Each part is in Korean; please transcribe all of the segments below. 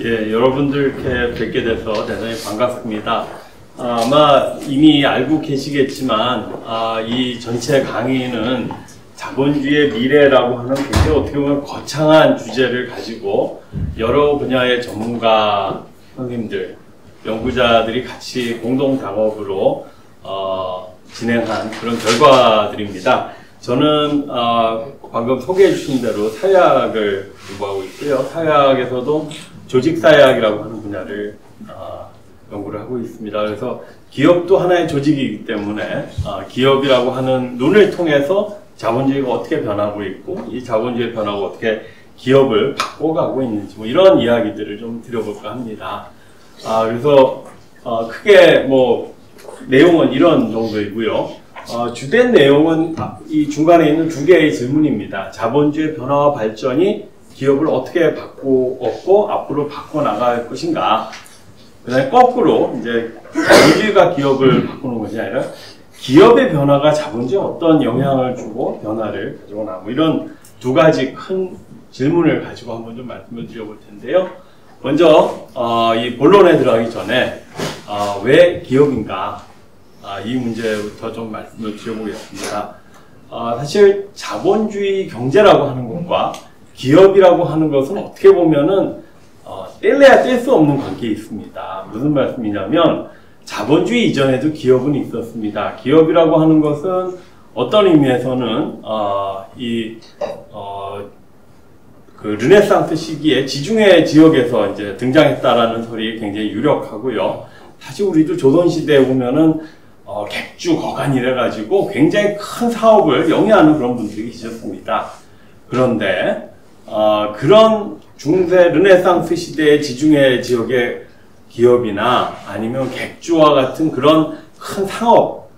예, 여러분들 이렇게 뵙게 돼서 대단히 반갑습니다. 아마 이미 알고 계시겠지만, 이 전체 강의는 자본주의의 미래라고 하는 굉장히 어떻게 보면 거창한 주제를 가지고 여러 분야의 전문가, 선생님들, 연구자들이 같이 공동 작업으로 진행한 그런 결과들입니다. 저는 방금 소개해 주신 대로 사회학을 공부하고 있고요. 사회학에서도 조직사회학이라고 하는 분야를 연구를 하고 있습니다. 그래서 기업도 하나의 조직이기 때문에 기업이라고 하는 눈을 통해서 자본주의가 어떻게 변하고 있고 이 자본주의의 변화가 어떻게 기업을 바꿔가고 있는지 뭐 이런 이야기들을 좀 드려볼까 합니다. 그래서 크게 뭐 내용은 이런 정도이고요. 주된 내용은 이 중간에 있는 두 개의 질문입니다. 자본주의 변화와 발전이 기업을 어떻게 바꾸었고 앞으로 바꿔나갈 것인가. 그 다음에 거꾸로 이제 자본주의가 기업을 바꾸는 것이 아니라 기업의 변화가 자본주의에 어떤 영향을 주고 변화를 가져오나 뭐 이런 두 가지 큰 질문을 가지고 한번 좀 말씀을 드려볼 텐데요. 먼저 이 본론에 들어가기 전에 왜 기업인가 이 문제부터 좀 말씀을 드려보겠습니다. 사실 자본주의 경제라고 하는 것과 기업이라고 하는 것은 어떻게 보면은 뗄래야 뗄 수 없는 관계에 있습니다. 무슨 말씀이냐면 자본주의 이전에도 기업은 있었습니다. 기업이라고 하는 것은 어떤 의미에서는 그 르네상스 시기에 지중해 지역에서 이제 등장했다라는 설이 굉장히 유력하고요. 사실 우리도 조선시대에 보면은 객주 거간 이래가지고 굉장히 큰 사업을 영위하는 그런 분들이 계셨습니다. 그런데 그런 중세 르네상스 시대의 지중해 지역의 기업이나 아니면 객주와 같은 그런 큰 상업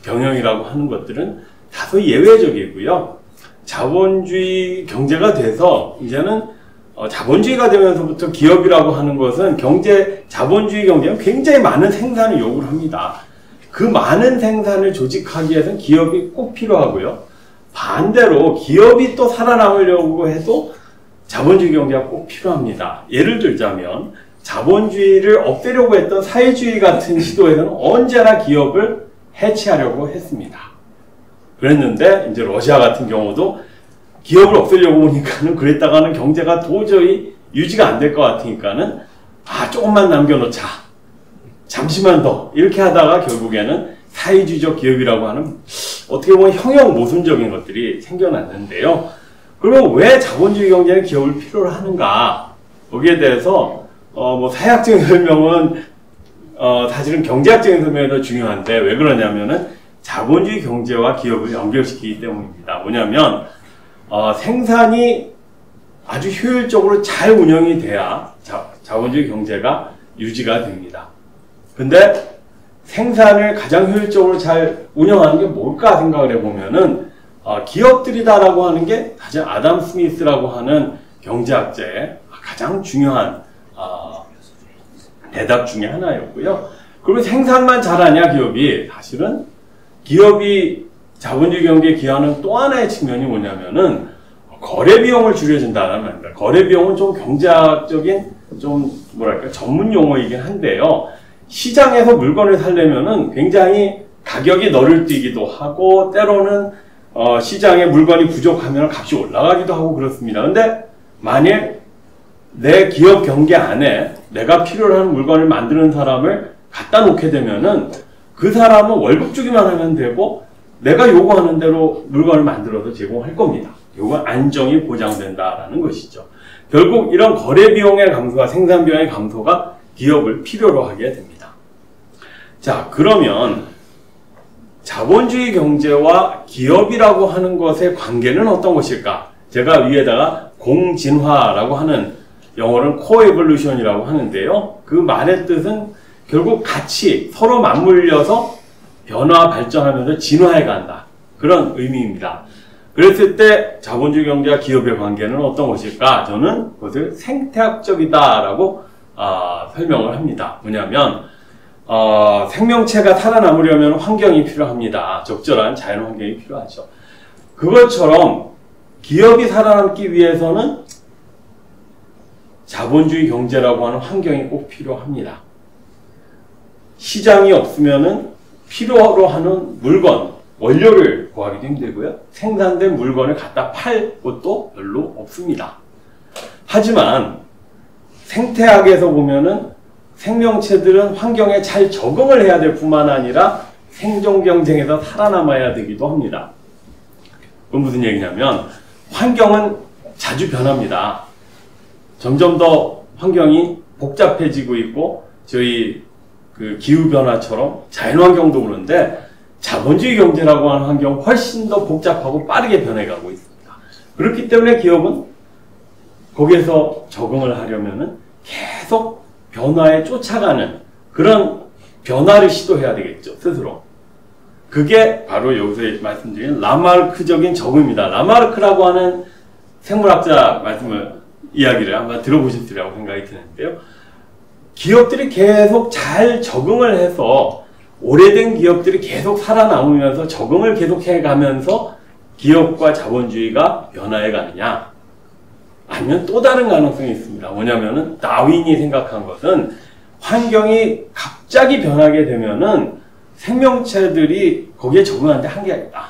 경영이라고 하는 것들은 다소 예외적이고요. 자본주의 경제가 돼서 이제는 자본주의가 되면서부터 기업이라고 하는 것은 자본주의 경제는 굉장히 많은 생산을 요구를 합니다. 그 많은 생산을 조직하기 위해서는 기업이 꼭 필요하고요. 반대로 기업이 또 살아남으려고 해도 자본주의 경제가 꼭 필요합니다. 예를 들자면 자본주의를 없애려고 했던 사회주의 같은 시도에서는 언제나 기업을 해체하려고 했습니다. 그랬는데 이제 러시아 같은 경우도 기업을 없애려고 보니까는 그랬다가는 경제가 도저히 유지가 안 될 것 같으니까는 조금만 남겨놓자. 잠시만 더. 이렇게 하다가 결국에는 사회주의적 기업이라고 하는 어떻게 보면 형용 모순적인 것들이 생겨났는데요. 그러면 왜 자본주의 경제는 기업을 필요로 하는가? 거기에 대해서 뭐 사회학적인 설명은 사실은 경제학적인 설명이 더 중요한데 왜 그러냐면은 자본주의 경제와 기업을 연결시키기 때문입니다. 뭐냐면 생산이 아주 효율적으로 잘 운영이 돼야 자본주의 경제가 유지가 됩니다. 근데 생산을 가장 효율적으로 잘 운영하는 게 뭘까 생각을 해보면은 기업들이다라고 하는 게 사실 아담 스미스라고 하는 경제학자의 가장 중요한 대답 중에 하나였고요. 그리고 생산만 잘하냐 기업이 사실은 기업이 자본주의 경제에 기여하는 또 하나의 측면이 뭐냐면은 거래 비용을 줄여준다는 말입니다. 거래 비용은 좀 경제학적인 좀 뭐랄까 전문 용어이긴 한데요. 시장에서 물건을 사려면은 굉장히 가격이 너를 뛰기도 하고 때로는 시장에 물건이 부족하면 값이 올라가기도 하고 그렇습니다. 근데 만일 내 기업 경계 안에 내가 필요로 하는 물건을 만드는 사람을 갖다 놓게 되면은 그 사람은 월급 주기만 하면 되고 내가 요구하는 대로 물건을 만들어서 제공할 겁니다. 요건 안정이 보장된다라는 것이죠. 결국 이런 거래 비용의 감소와 생산 비용의 감소가 기업을 필요로 하게 됩니다. 자, 그러면 자본주의 경제와 기업이라고 하는 것의 관계는 어떤 것일까? 제가 위에다가 공진화라고 하는 영어로는 코에볼루션이라고 하는데요. 그 말의 뜻은 결국 같이 서로 맞물려서 변화, 발전하면서 진화해 간다. 그런 의미입니다. 그랬을 때 자본주의 경제와 기업의 관계는 어떤 것일까? 저는 그것을 생태학적이다라고 설명을 합니다. 뭐냐면 생명체가 살아남으려면 환경이 필요합니다. 적절한 자연 환경이 필요하죠. 그것처럼 기업이 살아남기 위해서는 자본주의 경제라고 하는 환경이 꼭 필요합니다. 시장이 없으면은 필요로 하는 물건, 원료를 구하기도 힘들고요. 생산된 물건을 갖다 팔 곳도 별로 없습니다. 하지만 생태학에서 보면은 생명체들은 환경에 잘 적응을 해야 될 뿐만 아니라 생존 경쟁에서 살아남아야 되기도 합니다. 그건 무슨 얘기냐면 환경은 자주 변합니다. 점점 더 환경이 복잡해지고 있고 저희 그 기후변화처럼 자연환경도 그런데 자본주의 경제라고 하는 환경은 훨씬 더 복잡하고 빠르게 변해가고 있습니다. 그렇기 때문에 기업은 거기에서 적응을 하려면은 계속 변화에 쫓아가는 그런 변화를 시도해야 되겠죠, 스스로. 그게 바로 여기서 말씀드린 라마르크적인 적응입니다. 라마르크라고 하는 생물학자 이야기를 한번 들어보셨으리라고 생각이 드는데요. 기업들이 계속 잘 적응을 해서 오래된 기업들이 계속 살아남으면서 적응을 계속 해가면서 기업과 자본주의가 변화해 가느냐, 아니면 또 다른 가능성이 있습니다. 뭐냐면은 다윈이 생각한 것은 환경이 갑자기 변하게 되면은 생명체들이 거기에 적응하는데 한계가 있다.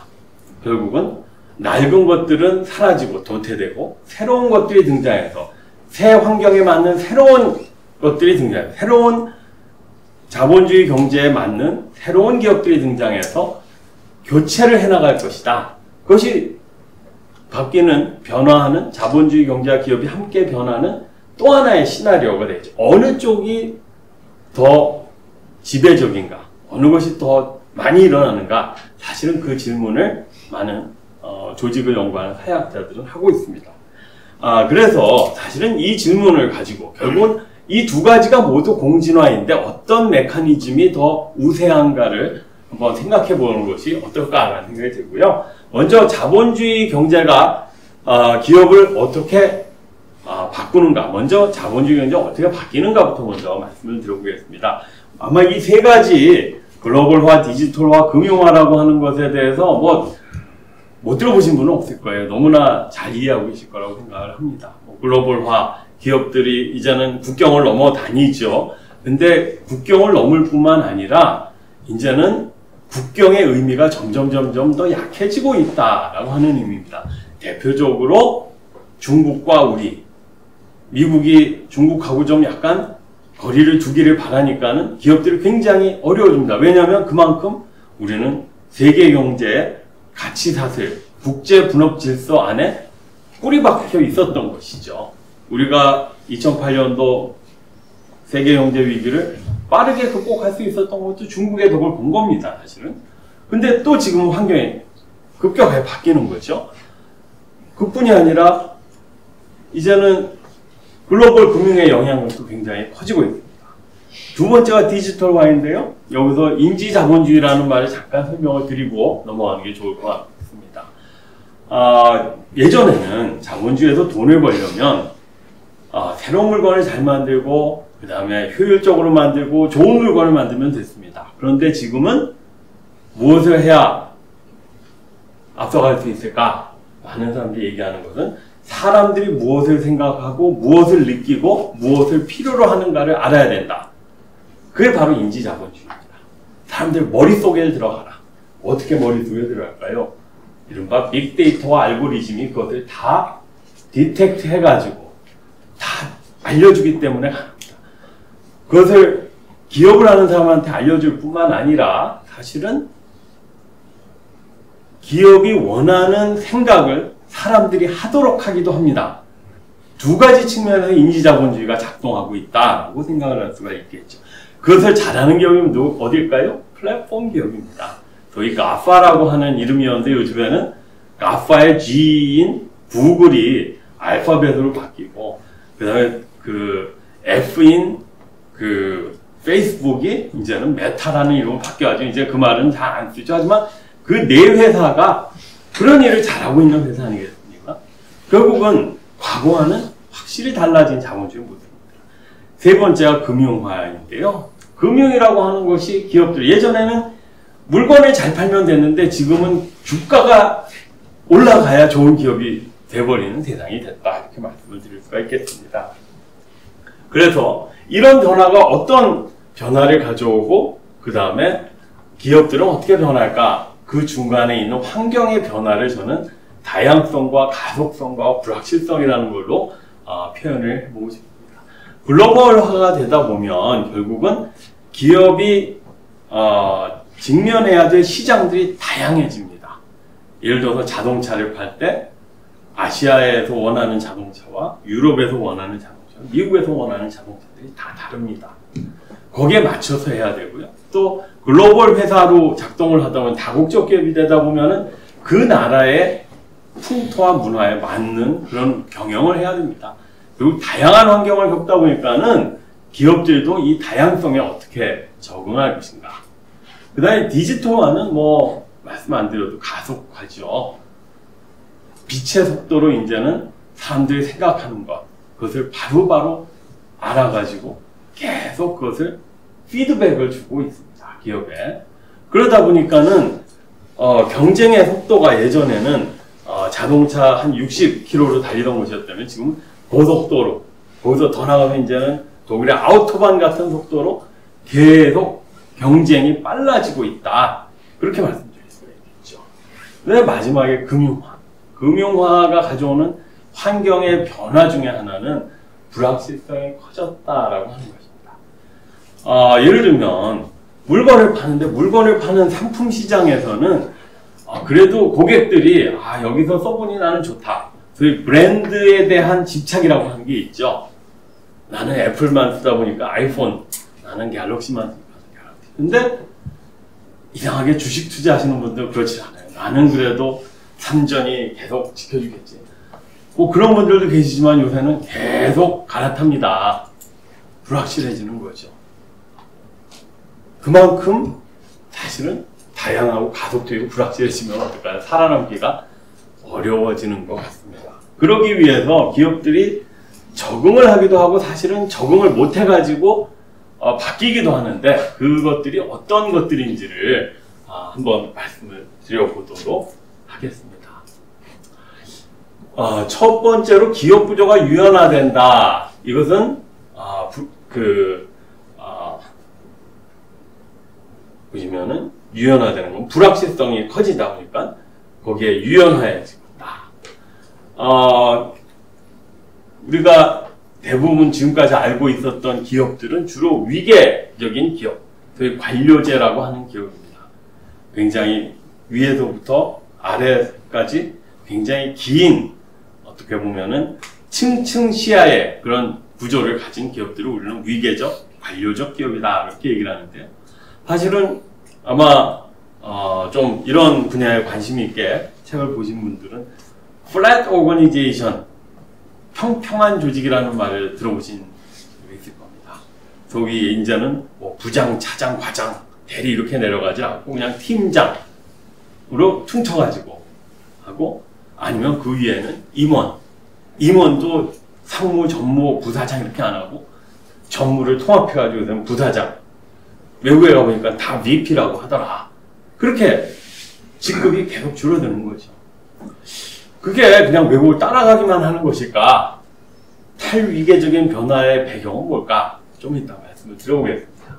결국은 낡은 것들은 사라지고 도태되고 새로운 것들이 등장해서 새 환경에 맞는 새로운 것들이 등장해요. 새로운 자본주의 경제에 맞는 새로운 기업들이 등장해서 교체를 해나갈 것이다. 그것이 바뀌는, 변화하는 자본주의 경제와 기업이 함께 변하는 또 하나의 시나리오가 되죠. 어느 쪽이 더 지배적인가? 어느 것이 더 많이 일어나는가? 사실은 그 질문을 많은 조직을 연구하는 사회학자들은 하고 있습니다. 그래서 사실은 이 질문을 가지고 결국은 이 두 가지가 모두 공진화인데 어떤 메커니즘이 더 우세한가를 한번 생각해 보는 것이 어떨까라는 생각이 들고요. 먼저 자본주의 경제가 기업을 어떻게 바꾸는가, 먼저 자본주의 경제가 어떻게 바뀌는가부터 먼저 말씀을 드려보겠습니다. 아마 이 세 가지 글로벌화, 디지털화, 금융화라고 하는 것에 대해서 못 들어보신 분은 없을 거예요. 너무나 잘 이해하고 계실 거라고 생각을 합니다. 글로벌화, 기업들이 이제는 국경을 넘어 다니죠. 근데 국경을 넘을 뿐만 아니라 이제는 국경의 의미가 점점 더 약해지고 있다라고 하는 의미입니다. 대표적으로 중국과 우리, 미국이 중국하고 좀 약간 거리를 두기를 바라니까는 기업들이 굉장히 어려워집니다. 왜냐하면 그만큼 우리는 세계 경제의 가치사슬, 국제 분업 질서 안에 뿌리 박혀 있었던 것이죠. 우리가 2008년도 세계 경제 위기를 빠르게 극복할 수 있었던 것도 중국의 덕을 본 겁니다, 사실은. 근데 또 지금 환경이 급격하게 바뀌는 거죠. 그뿐이 아니라 이제는 글로벌 금융의 영향력도 굉장히 커지고 있습니다. 두 번째가 디지털화인데요. 여기서 인지자본주의라는 말을 잠깐 설명을 드리고 넘어가는 게 좋을 것 같습니다. 예전에는 자본주의에서 돈을 벌려면 새로운 물건을 잘 만들고 그 다음에 효율적으로 만들고 좋은 물건을 만들면 됐습니다. 그런데 지금은 무엇을 해야 앞서갈 수 있을까? 많은 사람들이 얘기하는 것은 사람들이 무엇을 생각하고 무엇을 느끼고 무엇을 필요로 하는가를 알아야 된다. 그게 바로 인지자본주의입니다. 사람들 머릿속에 들어가라. 어떻게 머릿속에 들어갈까요? 이른바 빅데이터와 알고리즘이 그것을 다 디텍트 해가지고 다 알려주기 때문에 가능합니다. 그것을 기업을 하는 사람한테 알려줄 뿐만 아니라 사실은 기업이 원하는 생각을 사람들이 하도록 하기도 합니다. 두 가지 측면에서 인지자본주의가 작동하고 있다고 생각을 할 수가 있겠죠. 그것을 잘하는 기업이 어딜까요? 플랫폼 기업입니다. 저희 가파라고 하는 이름이었는데 요즘에는 가파의 G인 구글이 알파벳으로 바뀌고 그 다음에 그 F인 그 페이스북이 이제는 메타라는 이름으로 바뀌어가지고 이제 그 말은 잘 안 쓰죠. 하지만 그 네 회사가 그런 일을 잘하고 있는 회사 아니겠습니까? 결국은 과거와는 확실히 달라진 자본주의 모습입니다. 세 번째가 금융화인데요. 금융이라고 하는 것이 기업들, 예전에는 물건을 잘 팔면 됐는데 지금은 주가가 올라가야 좋은 기업이 돼버리는 세상이 됐다. 이렇게 말씀을 드릴 수가 있겠습니다. 그래서 이런 변화가 어떤 변화를 가져오고 그 다음에 기업들은 어떻게 변할까? 그 중간에 있는 환경의 변화를 저는 다양성과 가속성과 불확실성이라는 걸로 표현을 해보고 싶습니다. 글로벌화가 되다 보면 결국은 기업이 직면해야 될 시장들이 다양해집니다. 예를 들어서 자동차를 팔 때 아시아에서 원하는 자동차와 유럽에서 원하는 자동차, 미국에서 원하는 자동차들이 다 다릅니다. 거기에 맞춰서 해야 되고요. 또 글로벌 회사로 작동을 하다 보면 다국적 기업이 되다 보면은 그 나라의 풍토와 문화에 맞는 그런 경영을 해야 됩니다. 그리고 다양한 환경을 겪다 보니까는 기업들도 이 다양성에 어떻게 적응할 것인가. 그 다음에 디지털화는 뭐 말씀 안 드려도 가속화죠. 빛의 속도로 이제는 사람들이 생각하는 것, 그것을 바로바로 알아가지고 계속 그것을 피드백을 주고 있습니다. 기업에. 그러다 보니까는 경쟁의 속도가 예전에는 자동차 한 60km로 달리던 곳이었다면 지금 고속도로, 거기서 더 나가면 이제는 독일의 아우토반 같은 속도로 계속 경쟁이 빨라지고 있다. 그렇게 말씀드릴 수가 있겠죠. 근데 마지막에 금융화. 금융화가 가져오는 환경의 변화 중에 하나는 불확실성이 커졌다라고 하는 것입니다. 예를 들면 물건을 파는데 물건을 파는 상품 시장에서는 그래도 고객들이 여기서 써보니 나는 좋다. 소위 브랜드에 대한 집착이라고 하는 게 있죠. 나는 애플만 쓰다 보니까 아이폰, 나는 갤럭시만 쓰니까 갤럭시. 근데 이상하게 주식 투자하시는 분들 그렇지 않아요. 나는 그래도 삼전이 계속 지켜주겠지. 뭐 그런 분들도 계시지만 요새는 계속 갈아탑니다. 불확실해지는 거죠. 그만큼 사실은 다양하고 가속되고 불확실해지면 어떨까요? 살아남기가 어려워지는 것 같습니다. 그러기 위해서 기업들이 적응을 하기도 하고 사실은 적응을 못 해가지고 바뀌기도 하는데 그것들이 어떤 것들인지를 한번 말씀을 드려보도록 하겠습니다. 첫 번째로 기업 구조가 유연화된다. 이것은 보시면은 유연화되는 건 불확실성이 커지다 보니까 거기에 유연화해진다. 우리가 대부분 지금까지 알고 있었던 기업들은 주로 위계적인 기업, 소위 관료제라고 하는 기업입니다. 굉장히 위에서부터 아래까지 굉장히 긴 어떻게 보면은 층층 시야의 그런 구조를 가진 기업들을 우리는 위계적, 관료적 기업이다 이렇게 얘기를 하는데요. 사실은 아마 좀 이런 분야에 관심 있게 책을 보신 분들은 flat organization, 평평한 조직이라는 말을 들어보신 분이 있을 겁니다. 소위 이제는 뭐 부장, 차장, 과장, 대리 이렇게 내려가지 않고 그냥 팀장으로 퉁쳐가지고 하고 아니면 그 위에는 임원도 상무, 전무, 부사장 이렇게 안 하고 전무를 통합해가지고 되면 부사장. 외국에 가보니까 다 VP라고 하더라. 그렇게 직급이 계속 줄어드는 거죠. 그게 그냥 외국을 따라가기만 하는 것일까? 탈위계적인 변화의 배경은 뭘까? 좀 이따 말씀을 드려보겠습니다.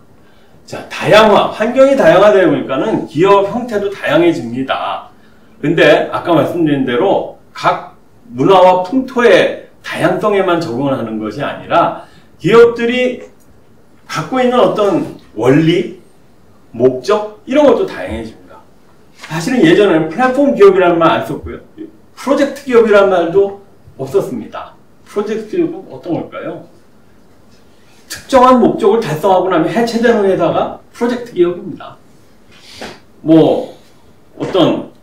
자, 다양화. 환경이 다양화되다 보니까는 기업 형태도 다양해집니다. 근데 아까 말씀드린 대로 각 문화와 풍토의 다양성에만 적응을 하는 것이 아니라 기업들이 갖고 있는 어떤 원리, 목적 이런 것도 다양해집니다. 사실은 예전에는 플랫폼 기업이라는 말 안 썼고요. 프로젝트 기업이라는 말도 없었습니다. 프로젝트 기업은 어떤 걸까요? 특정한 목적을 달성하고 나면 해체되는 회사가 프로젝트 기업입니다. 뭐 어떤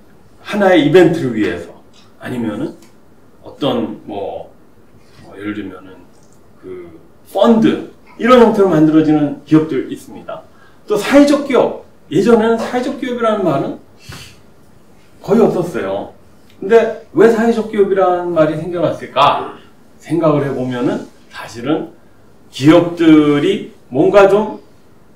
하나의 이벤트를 위해서 아니면은 어떤 예를 들면은 그 펀드 이런 형태로 만들어지는 기업들 있습니다. 또 사회적 기업. 예전에는 사회적 기업이라는 말은 거의 없었어요. 근데 왜 사회적 기업이라는 말이 생겨났을까? 생각을 해보면은 사실은 기업들이 뭔가 좀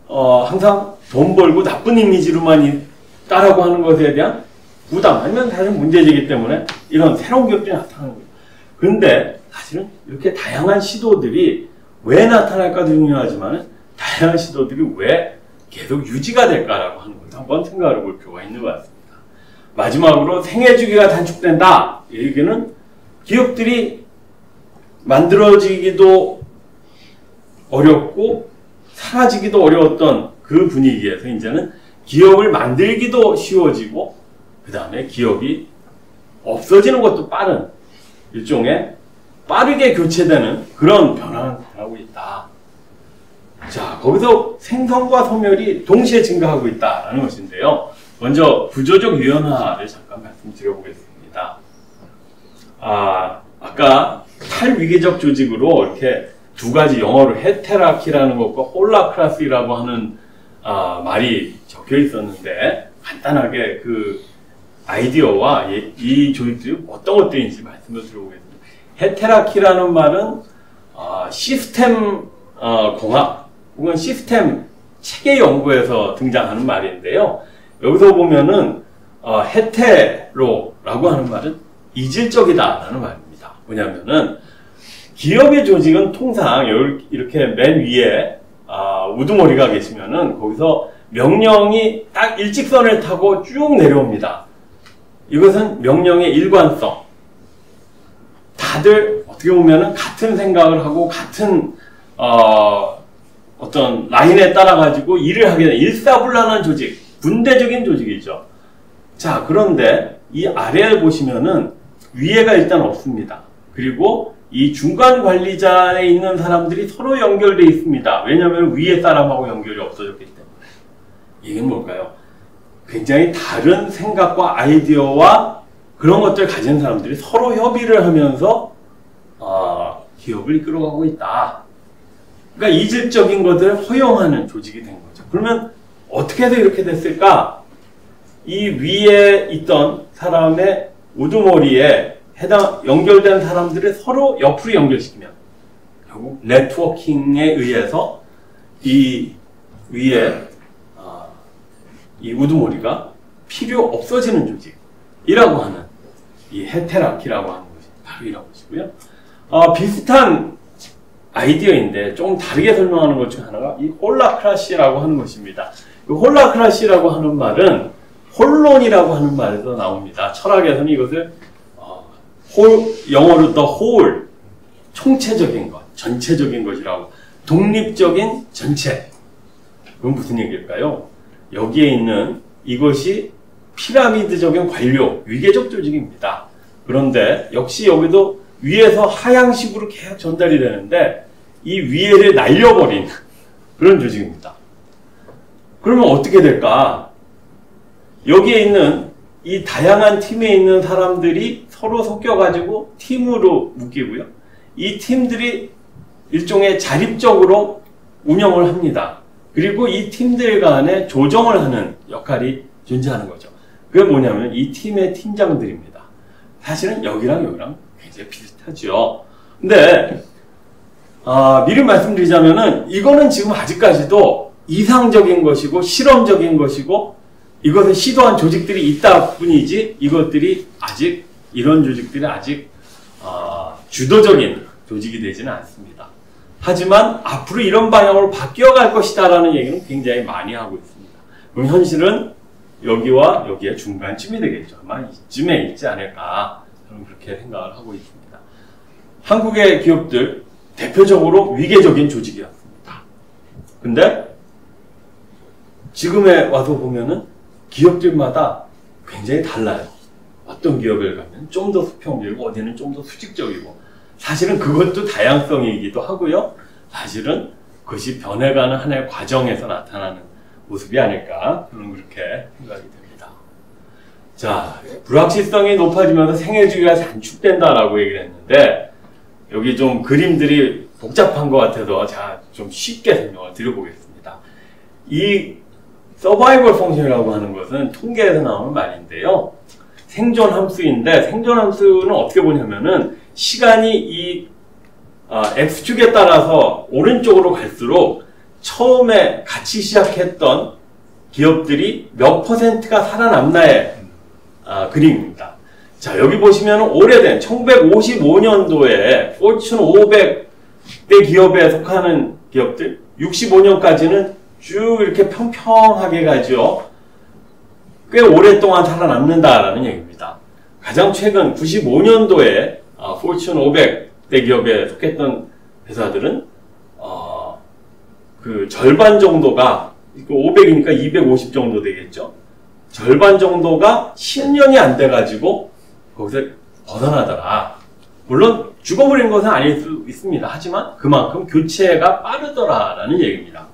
항상 돈 벌고 나쁜 이미지로만 따라고 하는 것에 대한 부담 아니면 사실 문제제기 때문에 이런 새로운 기업들이 나타나는 거예요. 그런데 사실은 이렇게 다양한 시도들이 왜 나타날까도 중요하지만 다양한 시도들이 왜 계속 유지가 될까라고 하는 것도 한번 생각해 볼 필요가 있는 것 같습니다. 마지막으로 생애 주기가 단축된다. 이 얘기는 기업들이 만들어지기도 어렵고 사라지기도 어려웠던 그 분위기에서 이제는 기업을 만들기도 쉬워지고 그 다음에 기업이 없어지는 것도 빠른 일종의 빠르게 교체되는 그런 변화가 나타나고 있다. 자, 거기서 생성과 소멸이 동시에 증가하고 있다는 것인데요. 먼저 구조적 유연화를 잠깐 말씀드려보겠습니다. 아까 탈위계적 조직으로 이렇게 두 가지 영어로 헤테라키라는 것과 홀라크라시라고 하는 말이 적혀 있었는데 간단하게 그 아이디어와 이 조직들이 어떤 것들인지 말씀을 드려보겠습니다. 헤테라키라는 말은 시스템 공학 혹은 시스템 체계 연구에서 등장하는 말인데요. 여기서 보면은 헤테로라고 하는 말은 이질적이다라는 말입니다. 뭐냐면은 기업의 조직은 통상 이렇게 맨 위에 우두머리가 계시면은 거기서 명령이 딱 일직선을 타고 쭉 내려옵니다. 이것은 명령의 일관성. 다들 어떻게 보면은 같은 생각을 하고 같은 어떤 라인에 따라 가지고 일을 하게 되는 일사불란한 조직, 군대적인 조직이죠. 자, 그런데 이 아래를 보시면은 위에가 일단 없습니다. 그리고 이 중간 관리자에 있는 사람들이 서로 연결되어 있습니다. 왜냐하면 위에 사람하고 연결이 없어졌기 때문에. 이게 뭘까요? 굉장히 다른 생각과 아이디어와 그런 것들을 가진 사람들이 서로 협의를 하면서 기업을 이끌어가고 있다. 그러니까 이질적인 것들을 허용하는 조직이 된 거죠. 그러면 어떻게 해서 이렇게 됐을까? 이 위에 있던 사람의 우두머리에 연결된 사람들을 서로 옆으로 연결시키면 결국 네트워킹에 의해서 이 위에 이 우두머리가 필요 없어지는 조직이라고 하는 이 헤테라키라고 하는 것이 바로 이런 것이고요. 비슷한 아이디어인데 조금 다르게 설명하는 것 중 하나가 이 홀라크라시라고 하는 것입니다. 이 홀라크라시라고 하는 말은 홀론이라고 하는 말에서 나옵니다. 철학에서는 이것을 영어로 the whole, 총체적인 것, 전체적인 것이라고, 독립적인 전체. 그건 무슨 얘기일까요? 여기에 있는 이것이 피라미드적인 관료, 위계적 조직입니다. 그런데 역시 여기도 위에서 하향식으로 계속 전달이 되는데 이 위에를 날려버린 그런 조직입니다. 그러면 어떻게 될까? 여기에 있는 이 다양한 팀에 있는 사람들이 서로 섞여가지고 팀으로 묶이고요. 이 팀들이 일종의 자립적으로 운영을 합니다. 그리고 이 팀들 간에 조정을 하는 역할이 존재하는 거죠. 그게 뭐냐면 이 팀의 팀장들입니다. 사실은 여기랑 굉장히 비슷하죠. 근데 미리 말씀드리자면은 이거는 지금 아직까지도 이상적인 것이고 실험적인 것이고 이것을 시도한 조직들이 있다 뿐이지 이런 조직들이 아직 주도적인 조직이 되지는 않습니다. 하지만 앞으로 이런 방향으로 바뀌어갈 것이다라는 얘기는 굉장히 많이 하고 있습니다. 그럼 현실은 여기와 여기의 중간쯤이 되겠죠. 아마 이쯤에 있지 않을까 저는 그렇게 생각을 하고 있습니다. 한국의 기업들 대표적으로 위계적인 조직이었습니다. 근데 지금에 와서 보면은 기업들마다 굉장히 달라요. 어떤 기업을 가면 좀 더 수평적이고 어디는 좀 더 수직적이고 사실은 그것도 다양성이기도 하고요. 사실은 그것이 변해가는 하나의 과정에서 나타나는 모습이 아닐까 저는 그렇게 생각이 됩니다. 자, 불확실성이 높아지면서 생애 주기가 단축된다라고 얘기를 했는데 여기 좀 그림들이 복잡한 것 같아서 제가 좀 쉽게 설명을 드려보겠습니다. 이 서바이벌 펑션이라고 하는 것은 통계에서 나오는 말인데요. 생존 함수인데 생존 함수는 어떻게 보냐면은 시간이 이 X축에 따라서 오른쪽으로 갈수록 처음에 같이 시작했던 기업들이 몇 %가 살아남나의 그림입니다. 자, 여기 보시면 오래된 1955년도에 포춘 500 100대 기업에 속하는 기업들 65년까지는 쭉 이렇게 평평하게 가죠. 꽤 오랫동안 살아남는다라는 얘기입니다. 가장 최근 95년도에 포춘 500대 기업에 속했던 회사들은 그 절반 정도가 500이니까 250 정도 되겠죠. 절반 정도가 10년이 안 돼가지고 거기서 벗어나더라. 물론 죽어버린 것은 아닐 수 있습니다. 하지만 그만큼 교체가 빠르더라라는 얘기입니다.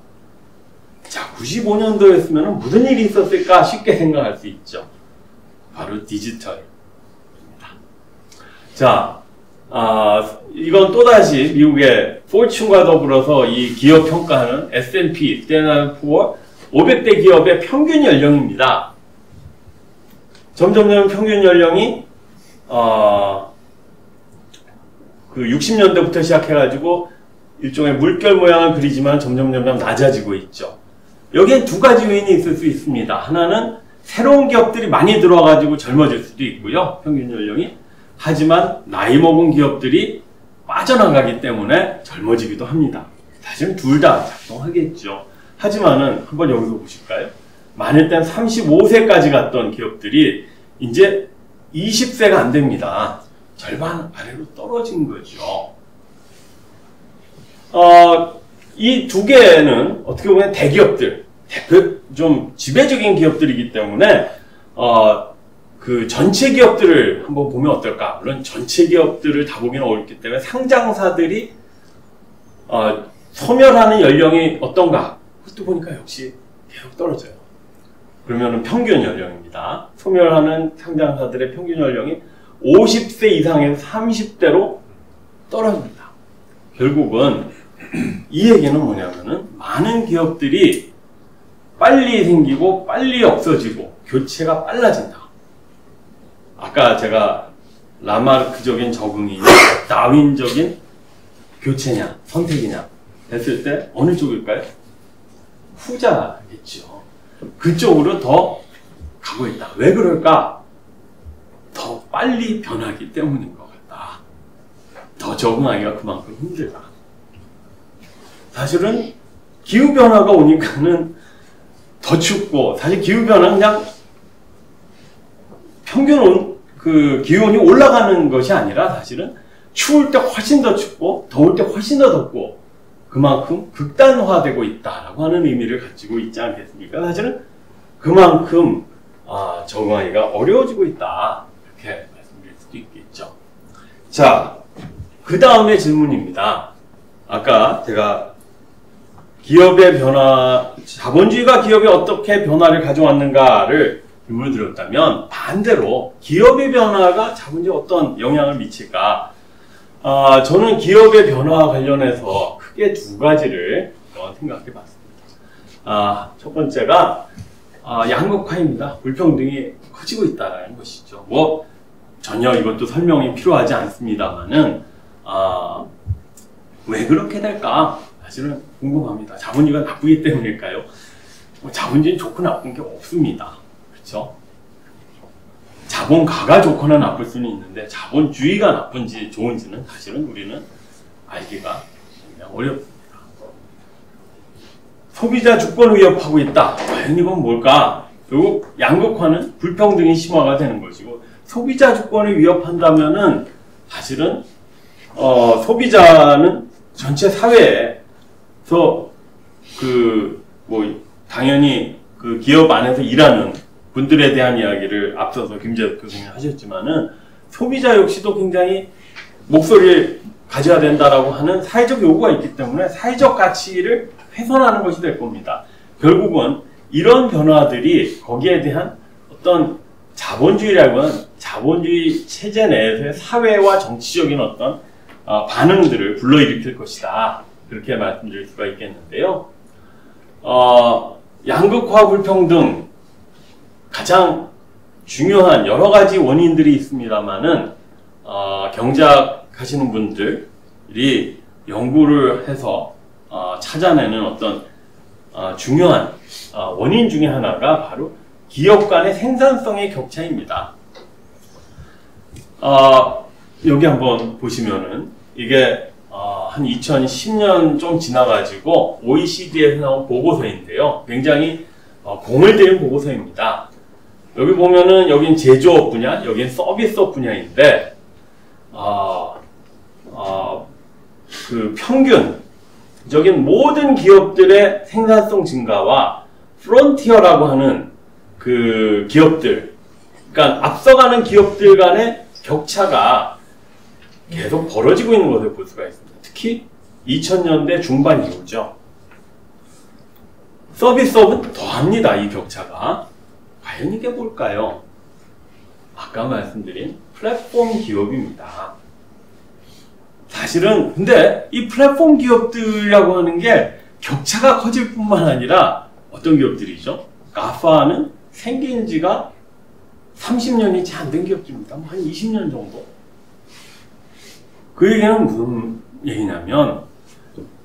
자, 95년도였으면 무슨 일이 있었을까 쉽게 생각할 수 있죠. 바로 디지털입니다. 자, 이건 또다시 미국의 포춘과 더불어서 이 기업 평가하는 S&P, Standard Poor 500대 기업의 평균 연령입니다. 점점점 평균 연령이 그 60년대부터 시작해가지고 일종의 물결 모양을 그리지만 점점 낮아지고 있죠. 여기에 두 가지 요인이 있을 수 있습니다. 하나는 새로운 기업들이 많이 들어와가지고 젊어질 수도 있고요. 평균 연령이. 하지만 나이 먹은 기업들이 빠져나가기 때문에 젊어지기도 합니다. 사실은 둘 다 작동하겠죠. 하지만은 한번 여기서 보실까요? 많을 땐 35세까지 갔던 기업들이 이제 20세가 안 됩니다. 절반 아래로 떨어진 거죠. 이 두 개는 어떻게 보면 대기업들, 좀 지배적인 기업들이기 때문에 그 전체 기업들을 한번 보면 어떨까? 물론 전체 기업들을 다 보기는 어렵기 때문에 상장사들이 소멸하는 연령이 어떤가? 그것도 보니까 역시 계속 떨어져요. 그러면은 평균 연령입니다. 소멸하는 상장사들의 평균 연령이 50세 이상에서 30대로 떨어집니다. 결국은 이 얘기는 뭐냐면은 많은 기업들이 빨리 생기고 빨리 없어지고 교체가 빨라진다. 아까 제가 라마르크적인 적응이냐 다윈적인 교체냐 선택이냐 했을 때 어느 쪽일까요? 후자겠죠. 그쪽으로 더 가고 있다. 왜 그럴까? 더 빨리 변하기 때문인 것 같다. 더 적응하기가 그만큼 힘들다. 사실은 기후변화가 오니까는 더 춥고, 사실 기후변화는 그냥 평균 기온이 올라가는 것이 아니라 사실은 추울 때 훨씬 더 춥고 더울 때 훨씬 더 덥고 그만큼 극단화되고 있다라고 하는 의미를 가지고 있지 않겠습니까? 사실은 그만큼 적응하기가 어려워지고 있다. 이렇게 말씀드릴 수도 있겠죠. 자, 그 다음에 질문입니다. 아까 제가 기업의 변화, 자본주의가 기업에 어떻게 변화를 가져왔는가를 질문을 드렸다면 반대로 기업의 변화가 자본주의에 어떤 영향을 미칠까? 저는 기업의 변화와 관련해서 크게 두 가지를 생각해 봤습니다. 첫 번째가 양극화입니다. 불평등이 커지고 있다는 것이죠. 뭐 전혀 이것도 설명이 필요하지 않습니다만은 왜 그렇게 될까? 사실은 궁금합니다. 자본주의가 나쁘기 때문일까요? 자본주의는 좋고 나쁜 게 없습니다. 그렇죠? 자본가가 좋거나 나쁠 수는 있는데 자본주의가 나쁜지 좋은지는 사실은 우리는 알기가 굉장히 어렵습니다. 소비자 주권을 위협하고 있다. 과연 이건 뭘까? 결국 양극화는 불평등이 심화가 되는 것이고 소비자 주권을 위협한다면은 사실은 소비자는 전체 사회에서 당연히 그 기업 안에서 일하는 분들에 대한 이야기를 앞서서 김재석 교수님이 하셨지만은 소비자 역시도 굉장히 목소리를 가져야 된다라고 하는 사회적 요구가 있기 때문에 사회적 가치를 훼손하는 것이 될 겁니다. 결국은 이런 변화들이 거기에 대한 어떤 자본주의라고 하는 자본주의 체제 내에서의 사회와 정치적인 어떤 반응들을 불러일으킬 것이다. 그렇게 말씀드릴 수가 있겠는데요. 양극화 불평등 가장 중요한 여러 가지 원인들이 있습니다만은 경제학 하시는 분들이 연구를 해서 찾아내는 어떤 중요한 원인 중에 하나가 바로 기업 간의 생산성의 격차입니다. 여기 한번 보시면은 이게 한 2010년 좀 지나가지고 OECD에서 나온 보고서인데요. 굉장히 공을 들인 보고서입니다. 여기 보면은 여긴 제조업 분야, 여긴 서비스업 분야인데 그 평균적인 모든 기업들의 생산성 증가와 프론티어라고 하는 그 기업들, 그러니까 앞서가는 기업들 간의 격차가 계속 벌어지고 있는 것을 볼 수가 있습니다. 특히 2000년대 중반 이후죠. 서비스업은 더합니다. 이 격차가. 과연 이게 뭘까요? 아까 말씀드린 플랫폼 기업입니다. 사실은 근데 이 플랫폼 기업들이라고 하는 게 격차가 커질 뿐만 아니라 어떤 기업들이죠? 가파는 생긴 지가 30년이 채 안 된 기업들입니다. 한 20년 정도. 그 얘기는 무슨 얘기냐면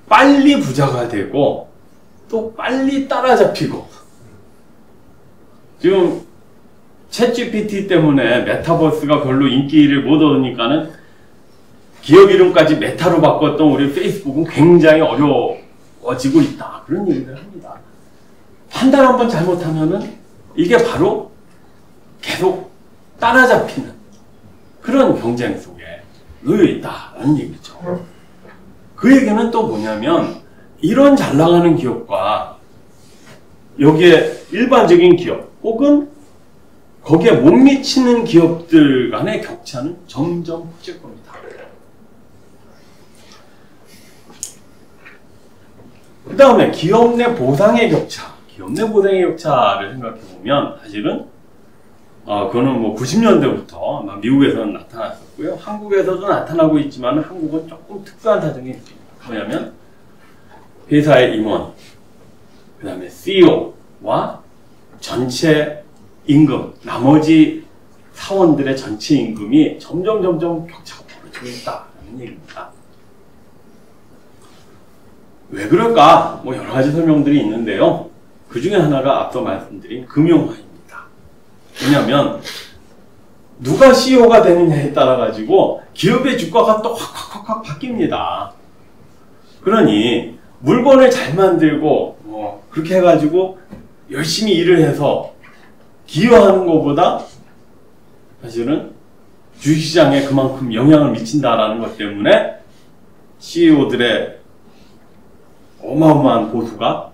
빨리 부자가 되고 또 빨리 따라잡히고, 지금 챗GPT 때문에 메타버스가 별로 인기를 못 얻으니까는 기업 이름까지 메타로 바꿨던 우리 페이스북은 굉장히 어려워지고 있다. 그런 얘기를 합니다. 판단 한번 잘못하면은 이게 바로 계속 따라잡히는 그런 경쟁 속에 놓여 있다라는 얘기죠. 그 얘기는 또 뭐냐면 이런 잘 나가는 기업과 여기에 일반적인 기업 혹은 거기에 못 미치는 기업들 간의 격차는 점점 커질 겁니다. 그 다음에 기업 내 보상의 격차. 기업 내 보상의 격차를 생각해 보면 사실은 그거는 뭐 90년대부터 미국에서는 나타났었고요. 한국에서도 나타나고 있지만 한국은 조금 특수한 사정이 있습니다. 뭐냐면 회사의 임원, 그 다음에 CEO와 전체 임금, 나머지 사원들의 전체 임금이 점점 격차가 벌어지고 있다는 얘기입니다. 왜 그럴까? 뭐 여러 가지 설명들이 있는데요. 그 중에 하나가 앞서 말씀드린 금융화입니다. 왜냐하면 누가 CEO가 되느냐에 따라 가지고 기업의 주가가 또 확 바뀝니다. 그러니 물건을 잘 만들고 뭐 그렇게 해가지고 열심히 일을 해서 기여하는 것보다 사실은 주식시장에 그만큼 영향을 미친다라는 것 때문에 CEO들의 어마어마한 보수가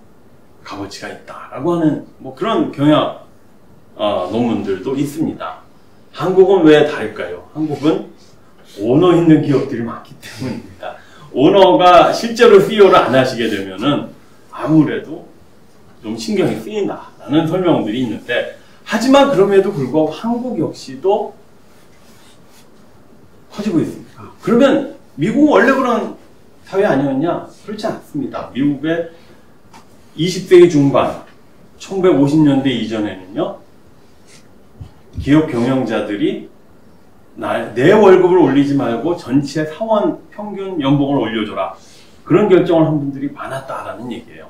값어치가 있다라고 하는 뭐 그런 경향 논문들도 있습니다. 한국은 왜 다를까요? 한국은 오너 있는 기업들이 많기 때문입니다. 오너가 실제로 CEO를 안 하시게 되면은 아무래도 좀 신경이 쓰인다라는 설명들이 있는데, 하지만 그럼에도 불구하고 한국 역시도 커지고 있습니다. 그러면 미국은 원래 그런 사회 아니었냐? 그렇지 않습니다. 미국의 20세기 중반, 1950년대 이전에는요, 기업 경영자들이 내 월급을 올리지 말고 전체 사원 평균 연봉을 올려줘라. 그런 결정을 한 분들이 많았다라는 얘기예요.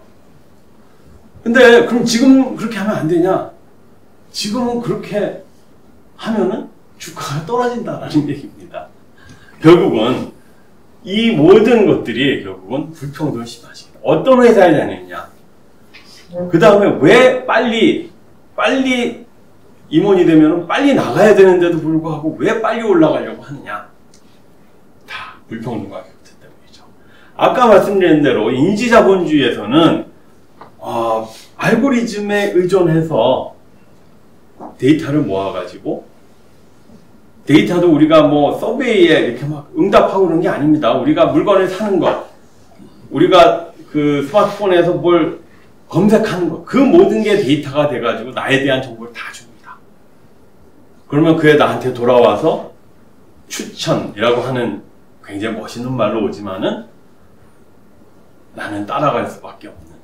근데 그럼 지금 그렇게 하면 안 되냐? 지금은 그렇게 하면은 주가가 떨어진다라는 얘기입니다. 결국은 이 모든 것들이 결국은 불평등을 심화시킵니다. 어떤 회사에 다니느냐? 그 다음에 왜 빨리 임원이 되면 빨리 나가야 되는데도 불구하고 왜 빨리 올라가려고 하느냐? 다 불평등과 격차 때문이죠. 아까 말씀드린 대로 인지자본주의에서는 알고리즘에 의존해서 데이터를 모아가지고, 데이터도 우리가 뭐 서베이에 이렇게 막 응답하고 그런 게 아닙니다. 우리가 물건을 사는 것, 우리가 그 스마트폰에서 뭘 검색하는 것, 그 모든 게 데이터가 돼가지고 나에 대한 정보를 다 줍니다. 그러면 그게 나한테 돌아와서 추천이라고 하는 굉장히 멋있는 말로 오지만은 나는 따라갈 수밖에 없는.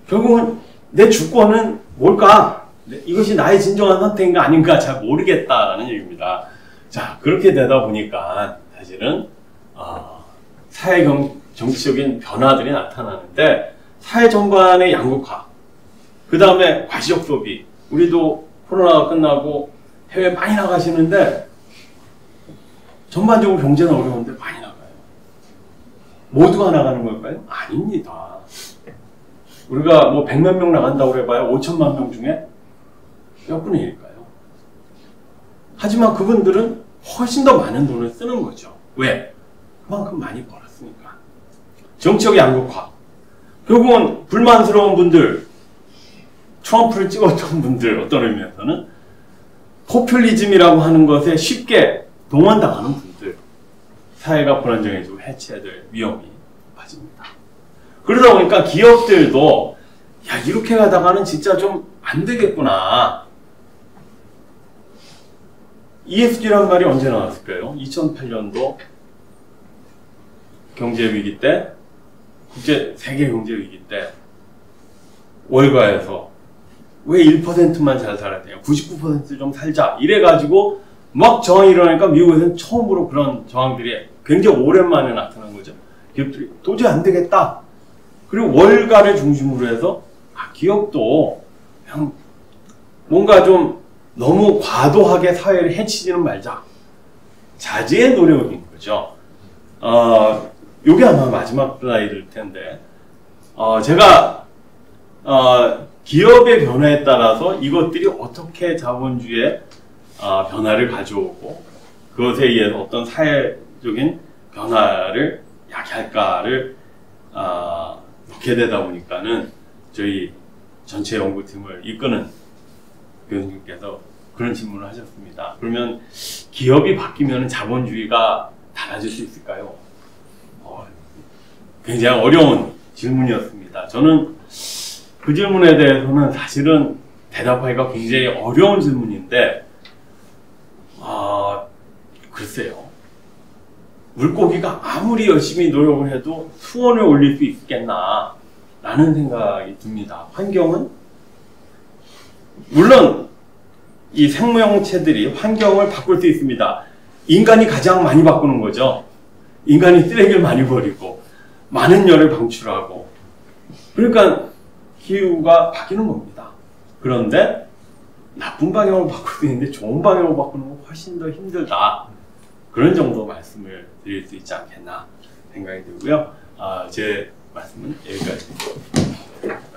결국은 내 주권은 뭘까? 이것이 나의 진정한 선택인가 아닌가 잘 모르겠다라는 얘기입니다. 자, 그렇게 되다 보니까 사실은 사회 정치적인 변화들이 나타나는데, 사회 전반의 양극화, 그 다음에 과시적 소비. 우리도 코로나가 끝나고 해외 많이 나가시는데 전반적으로 경제는 어려운데 많이 나가요. 모두가 나가는 걸까요? 아닙니다. 우리가 뭐 100만 명 나간다고 해봐야 5천만 명 중에 몇 분의 1일까요? 하지만 그분들은 훨씬 더 많은 돈을 쓰는 거죠. 왜? 그만큼 많이 벌었으니까. 정치적 양극화. 결국은 불만스러운 분들, 트럼프를 찍었던 분들, 어떤 의미에서는 포퓰리즘이라고 하는 것에 쉽게 동원당하는 분들, 사회가 불안정해지고 해체될 위험이 높아집니다. 그러다 보니까 기업들도 야, 이렇게 가다가는 진짜 좀 안 되겠구나. ESG란 말이 언제 나왔을까요? 2008년도 경제위기 때, 세계 경제위기 때 월가에서 왜 1%만 잘 살아야 돼요? 99% 좀 살자. 이래가지고 막 저항이 일어나니까 미국에서는 처음으로 그런 저항들이 굉장히 오랜만에 나타난 거죠. 기업들이 도저히 안 되겠다. 그리고 월가를 중심으로 해서 기업도 그냥 뭔가 좀 너무 과도하게 사회를 해치지는 말자. 자제의 노력인 거죠. 요게 아마 마지막 슬라이드일 텐데, 제가 기업의 변화에 따라서 이것들이 어떻게 자본주의의 변화를 가져오고 그것에 의해서 어떤 사회적인 변화를 야기할까를 놓게 되다 보니까는 저희 전체 연구팀을 이끄는 교수님께서 그런 질문을 하셨습니다. 그러면 기업이 바뀌면 자본주의가 달라질 수 있을까요? 굉장히 어려운 질문이었습니다. 저는 그 질문에 대해서는 사실은 대답하기가 굉장히 어려운 질문인데, 글쎄요. 물고기가 아무리 열심히 노력을 해도 수온을 올릴 수 있겠나 라는 생각이 듭니다. 환경은? 물론 이 생명체들이 환경을 바꿀 수 있습니다. 인간이 가장 많이 바꾸는 거죠. 인간이 쓰레기를 많이 버리고 많은 열을 방출하고, 그러니까 기후가 바뀌는 겁니다. 그런데 나쁜 방향으로 바꿀 수 있는데 좋은 방향으로 바꾸는 건 훨씬 더 힘들다. 그런 정도 말씀을 드릴 수 있지 않겠나 생각이 들고요. 제 말씀은 여기까지입니다.